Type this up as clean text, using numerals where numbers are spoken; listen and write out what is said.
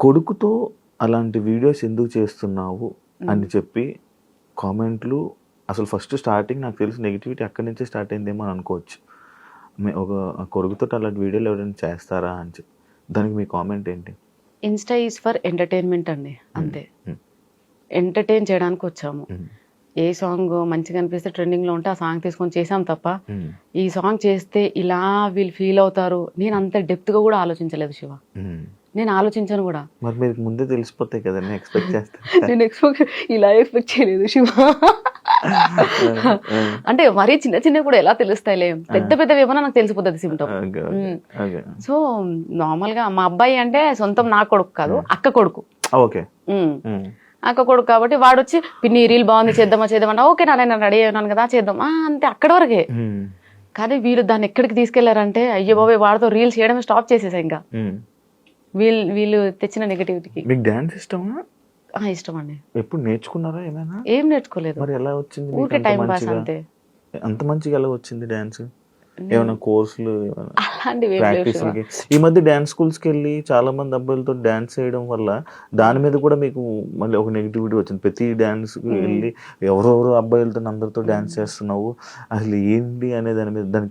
కొడుకుతో అలాంటి వీడియోస్ ఎందుకు చేస్తున్నావు అని చెప్పి కామెంట్లు అసలు ఫస్ట్ స్టార్టింగ్ నాకు తెలిసి నెగిటివిటీ అక్కడి నుంచే స్టార్ట్ అయిందేమో అని అనుకోవచ్చు. ఒక కొడుకుతో అలాంటి వీడియోలు ఎవరైనా చేస్తారా అని చెప్పి, దానికి మీ కామెంట్ ఏంటి? ఇన్స్టా ఈజ్ ఫర్ ఎంటర్టైన్మెంట్ అండి, అంతే. ఎంటర్టైన్ చేయడానికి వచ్చాము. ఏ సాంగ్ మంచిగా అనిపిస్తే ట్రెండింగ్లో ఉంటే ఆ సాంగ్ తీసుకొని చేసాం తప్ప ఈ సాంగ్ చేస్తే ఇలా వీళ్ళు ఫీల్ అవుతారు నేను అంత డెప్త్గా కూడా ఆలోచించలేదు శివ. నేను ఆలోచించాను కూడా. మరి మీకు ముందే తెలిసిపోతాయి కదా, ఎక్స్పెక్ట్ చేస్తాను. నేను ఇలా ఎక్స్పెక్ట్ చేయలేదు శివ. అంటే మరీ చిన్న చిన్న కూడా ఎలా తెలుస్తాయిలే, పెద్ద పెద్దవి ఏమన్నా నాకు తెలిసిపోతుంది సిమ్టమ్. సో నార్మల్ గా మా అబ్బాయి అంటే సొంతం నా కొడుకు కాదు, అక్క కొడుకు. ఓకే, అక్క కొడుకు కాబట్టి వాడు వచ్చి పిన్ని రీల్ బాగుంది చేద్దామన్నా ఓకే నేను రెడీ అయినాను కదా చేద్దాం అంతే, అక్కడి వరకే. కానీ వీళ్ళు దాన్ని ఎక్కడికి తీసుకెళ్లారంటే అయ్యో బాబాయ్ వాడితో రీల్స్ చేయడమే స్టాప్ చేసేసా. ఇంకా వీళ్ళు తెచ్చిన నెగటివిటీకి. మీకు డాన్స్ ఇష్టమా? ఇష్టం అండి. ఎప్పుడు నేర్చుకున్నారా ఏమైనా? ఏం నేర్చుకోలేదు, మరి ఎలా వచ్చింది? ఊరికే టైం పాస్ అంతే. అంత మంచిగా ఎలా వచ్చింది డాన్స్? ఏమైనా కోర్సులు అలాంటివి? ప్రాక్టీస్కి ఈ మధ్య డాన్స్ స్కూల్స్కి వెళ్ళి చాలా మంది అబ్బాయిలతో డాన్స్ చేయడం వల్ల దాని మీద కూడా మీకు మళ్ళీ ఒక నెగిటివిటీ వచ్చింది. ప్రతి డాన్స్కి వెళ్ళి ఎవరెవరు అబ్బాయిలతో అందరితో డాన్స్ చేస్తున్నావు, అసలు ఏంటి అనే దాని మీద దానికి